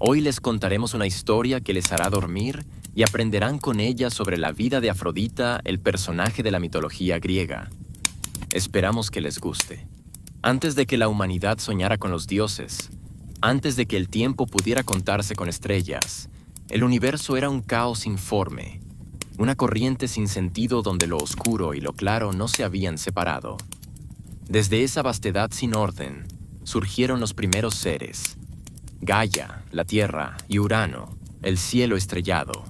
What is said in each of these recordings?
Hoy les contaremos una historia que les hará dormir y aprenderán con ella sobre la vida de Afrodita, el personaje de la mitología griega. Esperamos que les guste. Antes de que la humanidad soñara con los dioses, antes de que el tiempo pudiera contarse con estrellas, el universo era un caos informe, una corriente sin sentido donde lo oscuro y lo claro no se habían separado. Desde esa vastedad sin orden, surgieron los primeros seres: Gaia, la tierra, y Urano, el cielo estrellado.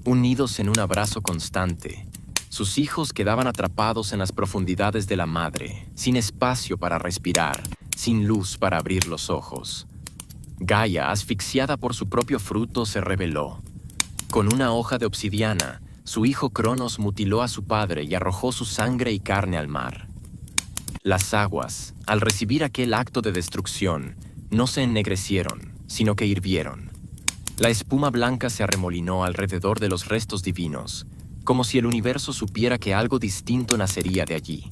Unidos en un abrazo constante, sus hijos quedaban atrapados en las profundidades de la madre, sin espacio para respirar, sin luz para abrir los ojos. Gaia, asfixiada por su propio fruto, se rebeló. Con una hoja de obsidiana, su hijo Cronos mutiló a su padre y arrojó su sangre y carne al mar. Las aguas, al recibir aquel acto de destrucción, no se ennegrecieron, sino que hirvieron. La espuma blanca se arremolinó alrededor de los restos divinos, como si el universo supiera que algo distinto nacería de allí.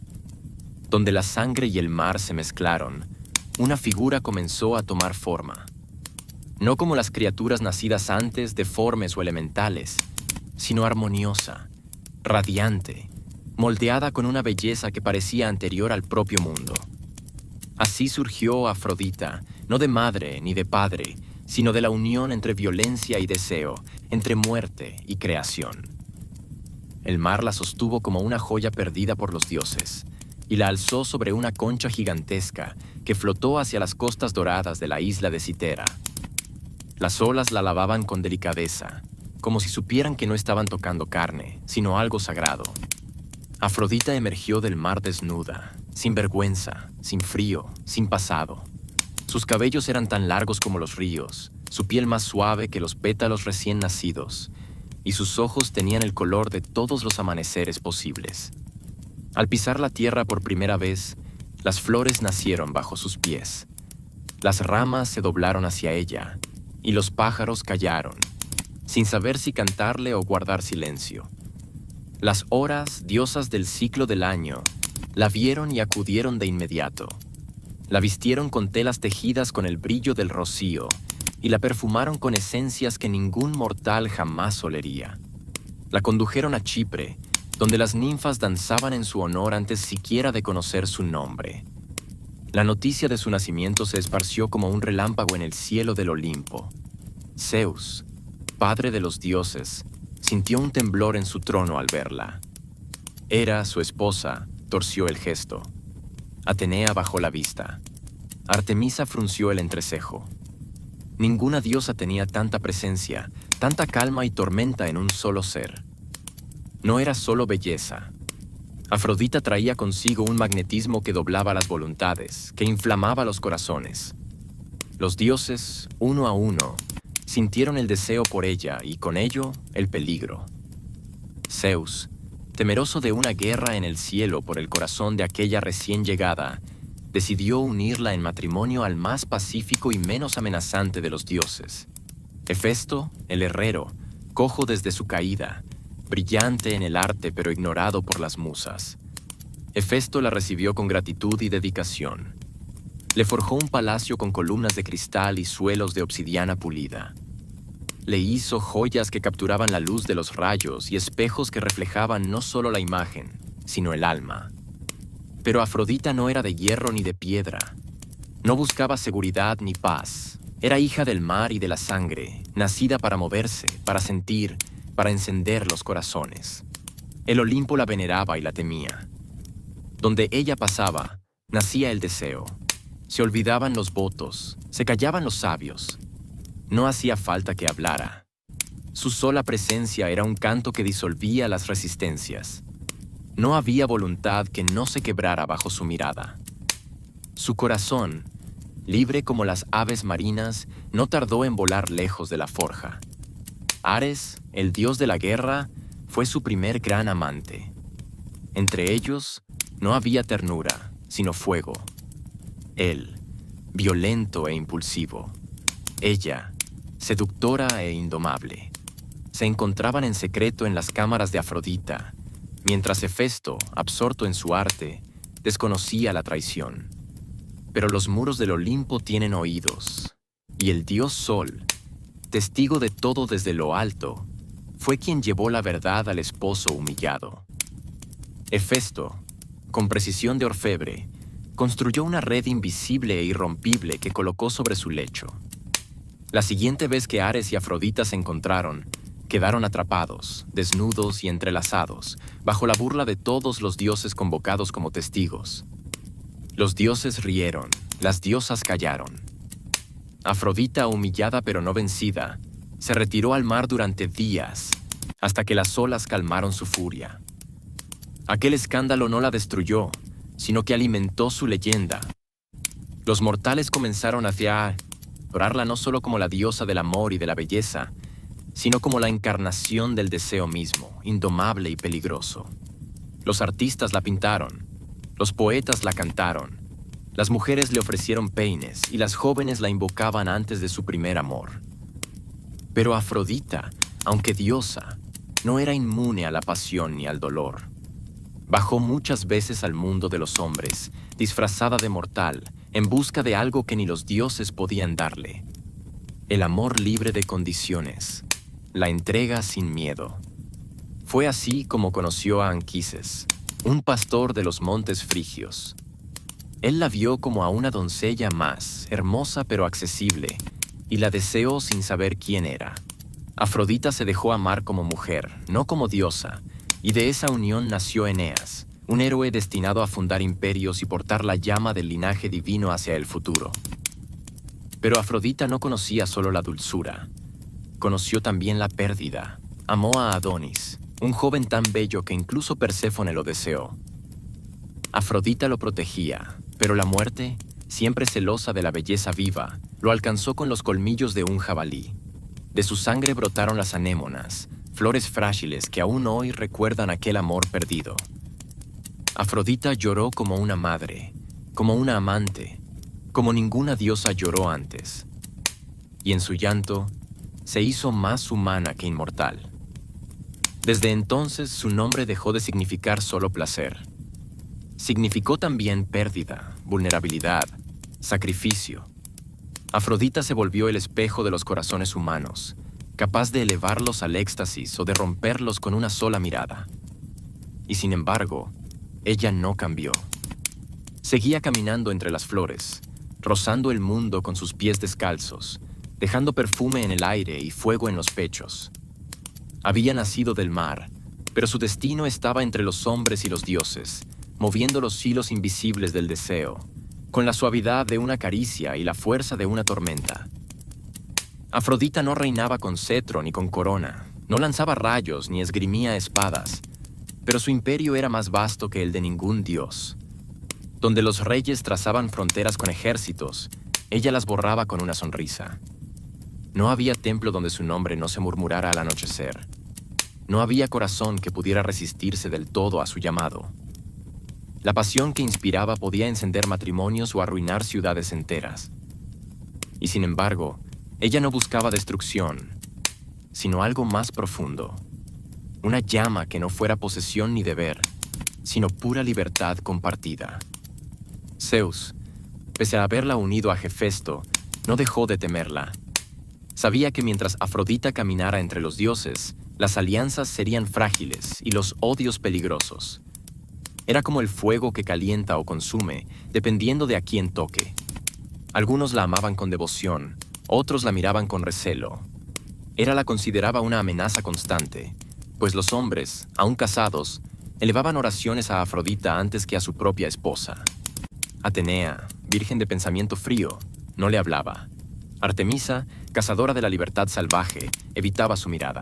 Donde la sangre y el mar se mezclaron, una figura comenzó a tomar forma. No como las criaturas nacidas antes, deformes o elementales, sino armoniosa, radiante, moldeada con una belleza que parecía anterior al propio mundo. Así surgió Afrodita, no de madre ni de padre, sino de la unión entre violencia y deseo, entre muerte y creación. El mar la sostuvo como una joya perdida por los dioses, y la alzó sobre una concha gigantesca que flotó hacia las costas doradas de la isla de Citera. Las olas la lavaban con delicadeza, como si supieran que no estaban tocando carne, sino algo sagrado. Afrodita emergió del mar desnuda, sin vergüenza, sin frío, sin pasado. Sus cabellos eran tan largos como los ríos, su piel más suave que los pétalos recién nacidos, y sus ojos tenían el color de todos los amaneceres posibles. Al pisar la tierra por primera vez, las flores nacieron bajo sus pies. Las ramas se doblaron hacia ella, y los pájaros callaron, sin saber si cantarle o guardar silencio. Las horas, diosas del ciclo del año, la vieron y acudieron de inmediato. La vistieron con telas tejidas con el brillo del rocío y la perfumaron con esencias que ningún mortal jamás olería. La condujeron a Chipre, donde las ninfas danzaban en su honor antes siquiera de conocer su nombre. La noticia de su nacimiento se esparció como un relámpago en el cielo del Olimpo. Zeus, padre de los dioses, sintió un temblor en su trono al verla. Hera, su esposa, torció el gesto. Atenea bajó la vista. Artemisa frunció el entrecejo. Ninguna diosa tenía tanta presencia, tanta calma y tormenta en un solo ser. No era solo belleza. Afrodita traía consigo un magnetismo que doblaba las voluntades, que inflamaba los corazones. Los dioses, uno a uno, sintieron el deseo por ella y con ello el peligro. Zeus, temeroso de una guerra en el cielo por el corazón de aquella recién llegada, decidió unirla en matrimonio al más pacífico y menos amenazante de los dioses. Hefesto, el herrero, cojo desde su caída, brillante en el arte pero ignorado por las musas. Hefesto la recibió con gratitud y dedicación. Le forjó un palacio con columnas de cristal y suelos de obsidiana pulida. Le hizo joyas que capturaban la luz de los rayos y espejos que reflejaban no solo la imagen, sino el alma. Pero Afrodita no era de hierro ni de piedra. No buscaba seguridad ni paz. Era hija del mar y de la sangre, nacida para moverse, para sentir, para encender los corazones. El Olimpo la veneraba y la temía. Donde ella pasaba, nacía el deseo. Se olvidaban los votos, se callaban los sabios. No hacía falta que hablara. Su sola presencia era un canto que disolvía las resistencias. No había voluntad que no se quebrara bajo su mirada. Su corazón, libre como las aves marinas, no tardó en volar lejos de la forja. Ares, el dios de la guerra, fue su primer gran amante. Entre ellos no había ternura, sino fuego. Él, violento e impulsivo. Ella, seductora e indomable. Se encontraban en secreto en las cámaras de Afrodita, mientras Hefesto, absorto en su arte, desconocía la traición. Pero los muros del Olimpo tienen oídos, Y el dios Sol, testigo de todo desde lo alto, fue quien llevó la verdad al esposo humillado. Hefesto, con precisión de orfebre, construyó una red invisible e irrompible que colocó sobre su lecho. La siguiente vez que Ares y Afrodita se encontraron, quedaron atrapados, desnudos y entrelazados, bajo la burla de todos los dioses convocados como testigos. Los dioses rieron, las diosas callaron. Afrodita, humillada pero no vencida, se retiró al mar durante días, hasta que las olas calmaron su furia. Aquel escándalo no la destruyó, sino que alimentó su leyenda. Los mortales comenzaron a adorarla no solo como la diosa del amor y de la belleza, sino como la encarnación del deseo mismo, indomable y peligroso. Los artistas la pintaron, los poetas la cantaron, las mujeres le ofrecieron peines y las jóvenes la invocaban antes de su primer amor. Pero Afrodita, aunque diosa, no era inmune a la pasión ni al dolor. Bajó muchas veces al mundo de los hombres, disfrazada de mortal, en busca de algo que ni los dioses podían darle. El amor libre de condiciones, la entrega sin miedo. Fue así como conoció a Anquises, un pastor de los montes frigios. Él la vio como a una doncella más, hermosa pero accesible, y la deseó sin saber quién era. Afrodita se dejó amar como mujer, no como diosa, y de esa unión nació Eneas, un héroe destinado a fundar imperios y portar la llama del linaje divino hacia el futuro. Pero Afrodita no conocía solo la dulzura, conoció también la pérdida. Amó a Adonis, un joven tan bello que incluso Perséfone lo deseó. Afrodita lo protegía, pero la muerte, siempre celosa de la belleza viva, lo alcanzó con los colmillos de un jabalí. De su sangre brotaron las anémonas, flores frágiles que aún hoy recuerdan aquel amor perdido. Afrodita lloró como una madre, como una amante, como ninguna diosa lloró antes. Y en su llanto, se hizo más humana que inmortal. Desde entonces su nombre dejó de significar solo placer. Significó también pérdida, vulnerabilidad, sacrificio. Afrodita se volvió el espejo de los corazones humanos, capaz de elevarlos al éxtasis o de romperlos con una sola mirada. Y sin embargo, ella no cambió. Seguía caminando entre las flores, rozando el mundo con sus pies descalzos, dejando perfume en el aire y fuego en los pechos. Había nacido del mar, pero su destino estaba entre los hombres y los dioses, moviendo los hilos invisibles del deseo, con la suavidad de una caricia y la fuerza de una tormenta. Afrodita no reinaba con cetro ni con corona, no lanzaba rayos ni esgrimía espadas, pero su imperio era más vasto que el de ningún dios. Donde los reyes trazaban fronteras con ejércitos, ella las borraba con una sonrisa. No había templo donde su nombre no se murmurara al anochecer. No había corazón que pudiera resistirse del todo a su llamado. La pasión que inspiraba podía encender matrimonios o arruinar ciudades enteras. Y sin embargo, ella no buscaba destrucción, sino algo más profundo. Una llama que no fuera posesión ni deber, sino pura libertad compartida. Zeus, pese a haberla unido a Hefesto, no dejó de temerla. Sabía que mientras Afrodita caminara entre los dioses, las alianzas serían frágiles y los odios peligrosos. Era como el fuego que calienta o consume, dependiendo de a quién toque. Algunos la amaban con devoción, otros la miraban con recelo. Hera la consideraba una amenaza constante, pues los hombres, aún casados, elevaban oraciones a Afrodita antes que a su propia esposa. Atenea, virgen de pensamiento frío, no le hablaba. Artemisa, cazadora de la libertad salvaje, evitaba su mirada.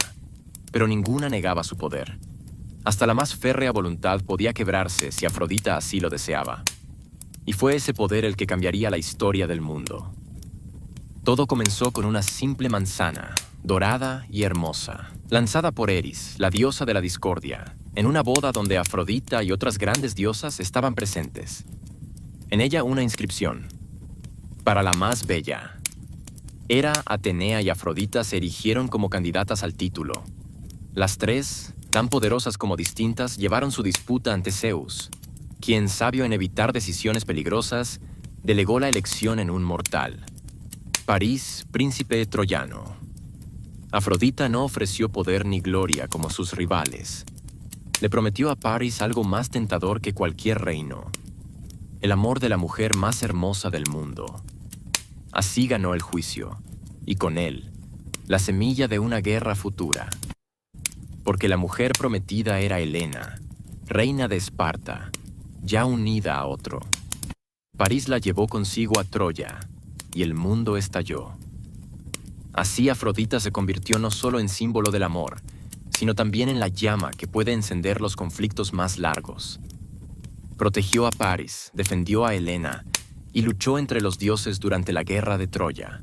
Pero ninguna negaba su poder. Hasta la más férrea voluntad podía quebrarse si Afrodita así lo deseaba. Y fue ese poder el que cambiaría la historia del mundo. Todo comenzó con una simple manzana, dorada y hermosa, lanzada por Eris, la diosa de la discordia, en una boda donde Afrodita y otras grandes diosas estaban presentes. En ella una inscripción: para la más bella. Hera, Atenea y Afrodita se erigieron como candidatas al título. Las tres, tan poderosas como distintas, llevaron su disputa ante Zeus, quien, sabio en evitar decisiones peligrosas, delegó la elección en un mortal. París, príncipe troyano. Afrodita no ofreció poder ni gloria como sus rivales. Le prometió a París algo más tentador que cualquier reino: el amor de la mujer más hermosa del mundo. Así ganó el juicio, y con él, la semilla de una guerra futura. Porque la mujer prometida era Helena, reina de Esparta, ya unida a otro. París la llevó consigo a Troya, y el mundo estalló. Así Afrodita se convirtió no solo en símbolo del amor, sino también en la llama que puede encender los conflictos más largos. Protegió a París, defendió a Helena y luchó entre los dioses durante la guerra de Troya.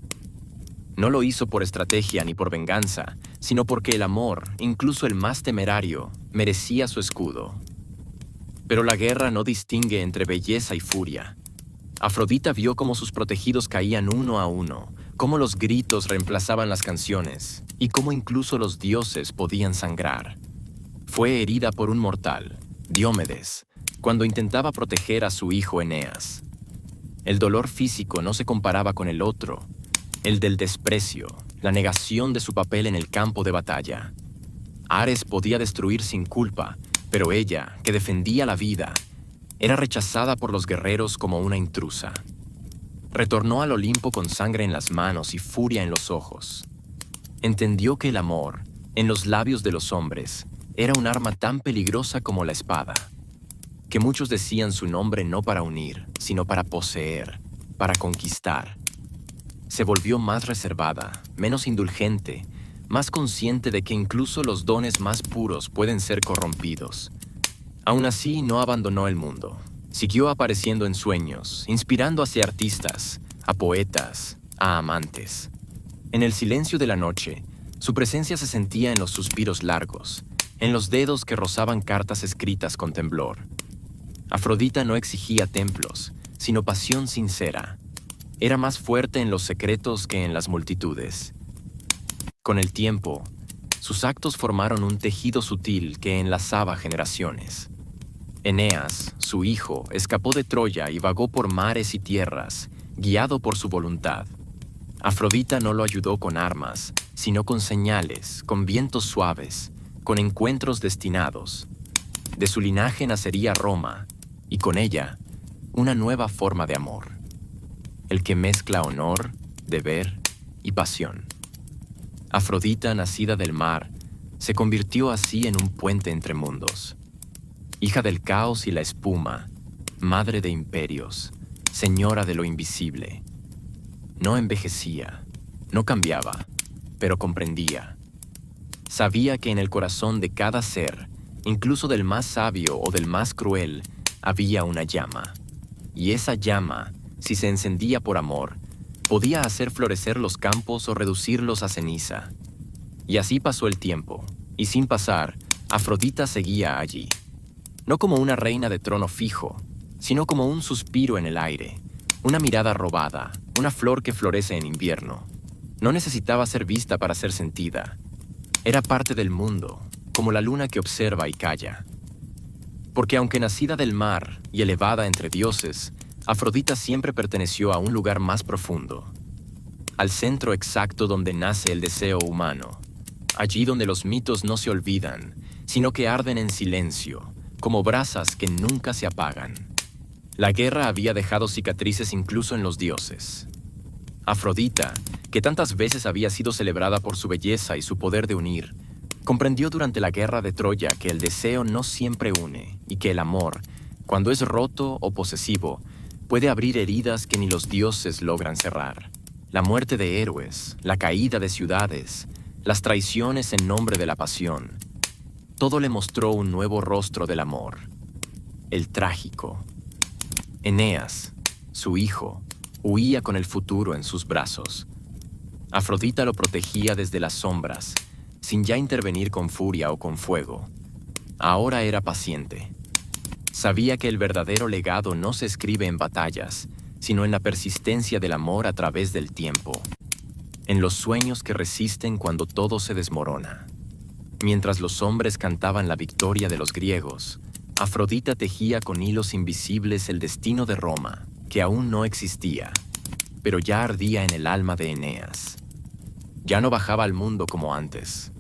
No lo hizo por estrategia ni por venganza, sino porque el amor, incluso el más temerario, merecía su escudo. Pero la guerra no distingue entre belleza y furia. Afrodita vio cómo sus protegidos caían uno a uno, cómo los gritos reemplazaban las canciones y cómo incluso los dioses podían sangrar. Fue herida por un mortal, Diomedes, cuando intentaba proteger a su hijo Eneas. El dolor físico no se comparaba con el otro, el del desprecio, la negación de su papel en el campo de batalla. Ares podía destruir sin culpa, pero ella, que defendía la vida, era rechazada por los guerreros como una intrusa. Retornó al Olimpo con sangre en las manos y furia en los ojos. Entendió que el amor, en los labios de los hombres, era un arma tan peligrosa como la espada, que muchos decían su nombre no para unir, sino para poseer, para conquistar. Se volvió más reservada, menos indulgente, más consciente de que incluso los dones más puros pueden ser corrompidos. Aún así, no abandonó el mundo. Siguió apareciendo en sueños, inspirando hacia artistas, a poetas, a amantes. En el silencio de la noche, su presencia se sentía en los suspiros largos, en los dedos que rozaban cartas escritas con temblor. Afrodita no exigía templos, sino pasión sincera. Era más fuerte en los secretos que en las multitudes. Con el tiempo, sus actos formaron un tejido sutil que enlazaba generaciones. Eneas, su hijo, escapó de Troya y vagó por mares y tierras, guiado por su voluntad. Afrodita no lo ayudó con armas, sino con señales, con vientos suaves, con encuentros destinados. De su linaje nacería Roma, y con ella, una nueva forma de amor, el que mezcla honor, deber y pasión. Afrodita, nacida del mar, se convirtió así en un puente entre mundos. Hija del caos y la espuma, madre de imperios, señora de lo invisible. No envejecía, no cambiaba, pero comprendía. Sabía que en el corazón de cada ser, incluso del más sabio o del más cruel, había una llama. Y esa llama, si se encendía por amor, podía hacer florecer los campos o reducirlos a ceniza. Y así pasó el tiempo, y sin pasar, Afrodita seguía allí. No como una reina de trono fijo, sino como un suspiro en el aire, una mirada robada, una flor que florece en invierno. No necesitaba ser vista para ser sentida. Era parte del mundo, como la luna que observa y calla. Porque aunque nacida del mar y elevada entre dioses, Afrodita siempre perteneció a un lugar más profundo, al centro exacto donde nace el deseo humano, allí donde los mitos no se olvidan, sino que arden en silencio, como brasas que nunca se apagan. La guerra había dejado cicatrices incluso en los dioses. Afrodita, que tantas veces había sido celebrada por su belleza y su poder de unir, comprendió durante la guerra de Troya que el deseo no siempre une y que el amor, cuando es roto o posesivo, puede abrir heridas que ni los dioses logran cerrar. La muerte de héroes, la caída de ciudades, las traiciones en nombre de la pasión, todo le mostró un nuevo rostro del amor, el trágico. Eneas, su hijo, huía con el futuro en sus brazos. Afrodita lo protegía desde las sombras, sin ya intervenir con furia o con fuego. Ahora era paciente. Sabía que el verdadero legado no se escribe en batallas, sino en la persistencia del amor a través del tiempo, en los sueños que resisten cuando todo se desmorona. Mientras los hombres cantaban la victoria de los griegos, Afrodita tejía con hilos invisibles el destino de Roma, que aún no existía. pero ya ardía en el alma de Eneas. Ya no bajaba al mundo como antes.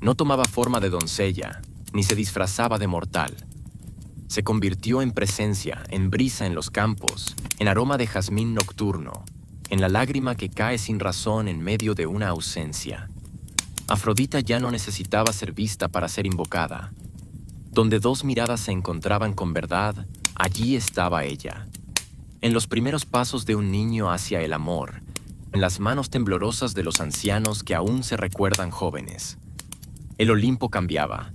No tomaba forma de doncella, ni se disfrazaba de mortal. Se convirtió en presencia, en brisa en los campos, en aroma de jazmín nocturno, en la lágrima que cae sin razón en medio de una ausencia. Afrodita ya no necesitaba ser vista para ser invocada. Donde dos miradas se encontraban con verdad, allí estaba ella. En los primeros pasos de un niño hacia el amor, en las manos temblorosas de los ancianos que aún se recuerdan jóvenes. El Olimpo cambiaba.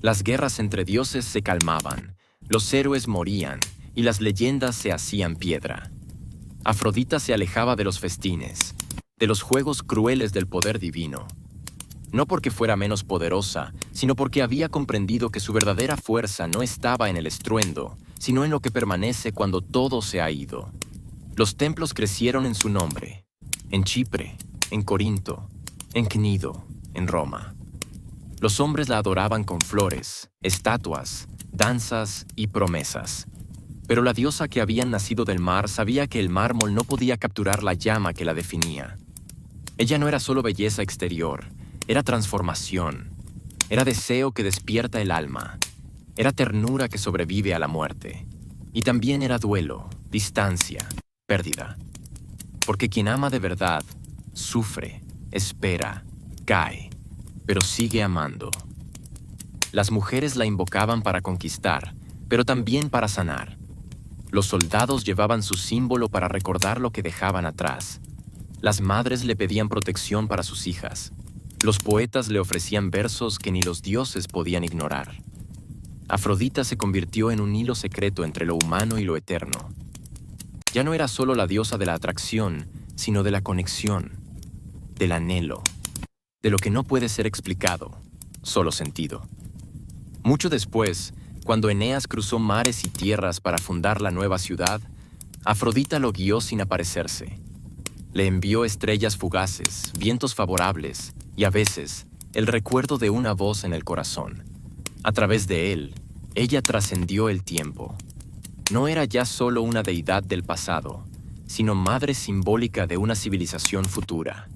Las guerras entre dioses se calmaban, los héroes morían y las leyendas se hacían piedra. Afrodita se alejaba de los festines, de los juegos crueles del poder divino. No porque fuera menos poderosa, sino porque había comprendido que su verdadera fuerza no estaba en el estruendo, sino en lo que permanece cuando todo se ha ido. Los templos crecieron en su nombre, en Chipre, en Corinto, en Cnido, en Roma. Los hombres la adoraban con flores, estatuas, danzas y promesas. Pero la diosa que había nacido del mar sabía que el mármol no podía capturar la llama que la definía. Ella no era solo belleza exterior, era transformación, era deseo que despierta el alma, era ternura que sobrevive a la muerte, y también era duelo, distancia, pérdida. Porque quien ama de verdad, sufre, espera, cae, pero sigue amando. Las mujeres la invocaban para conquistar, pero también para sanar. Los soldados llevaban su símbolo para recordar lo que dejaban atrás. Las madres le pedían protección para sus hijas. Los poetas le ofrecían versos que ni los dioses podían ignorar. Afrodita se convirtió en un hilo secreto entre lo humano y lo eterno. Ya no era solo la diosa de la atracción, sino de la conexión, del anhelo, de lo que no puede ser explicado, solo sentido. Mucho después, cuando Eneas cruzó mares y tierras para fundar la nueva ciudad, Afrodita lo guió sin aparecerse. Le envió estrellas fugaces, vientos favorables y a veces el recuerdo de una voz en el corazón. A través de él, ella trascendió el tiempo. No era ya solo una deidad del pasado, sino madre simbólica de una civilización futura.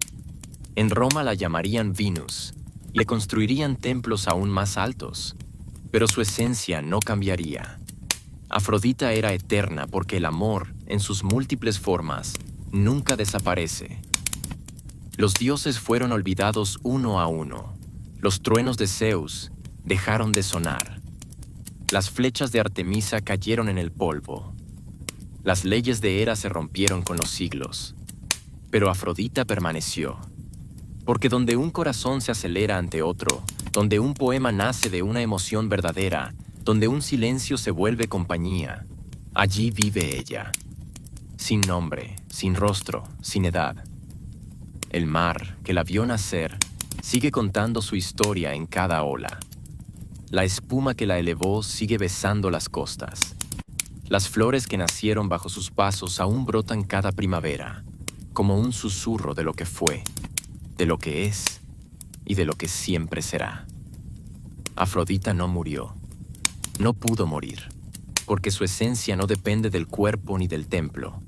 En Roma la llamarían Venus y le construirían templos aún más altos, pero su esencia no cambiaría. Afrodita era eterna porque el amor, en sus múltiples formas, nunca desaparece. Los dioses fueron olvidados uno a uno. Los truenos de Zeus dejaron de sonar. Las flechas de Artemisa cayeron en el polvo. Las leyes de Hera se rompieron con los siglos. Pero Afrodita permaneció. Porque donde un corazón se acelera ante otro, donde un poema nace de una emoción verdadera, donde un silencio se vuelve compañía, allí vive ella. Sin nombre, sin rostro, sin edad. El mar, que la vio nacer, sigue contando su historia en cada ola. La espuma que la elevó sigue besando las costas. Las flores que nacieron bajo sus pasos aún brotan cada primavera, como un susurro de lo que fue, de lo que es y de lo que siempre será. Afrodita no murió. No pudo morir, porque su esencia no depende del cuerpo ni del templo.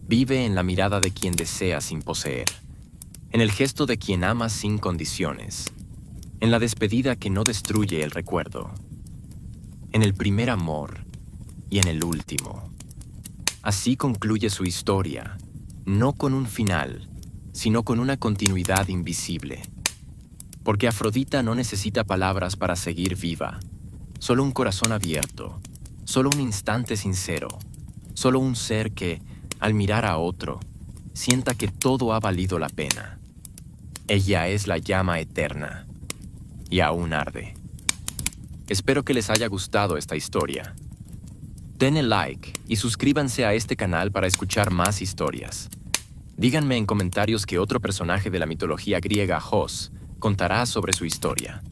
Vive en la mirada de quien desea sin poseer, en el gesto de quien ama sin condiciones, en la despedida que no destruye el recuerdo, en el primer amor y en el último. Así concluye su historia, no con un final, sino con una continuidad invisible. Porque Afrodita no necesita palabras para seguir viva, solo un corazón abierto, solo un instante sincero, solo un ser que, al mirar a otro, sienta que todo ha valido la pena. Ella es la llama eterna y aún arde. Espero que les haya gustado esta historia. Denle like y suscríbanse a este canal para escuchar más historias. Díganme en comentarios qué otro personaje de la mitología griega Jos contará sobre su historia.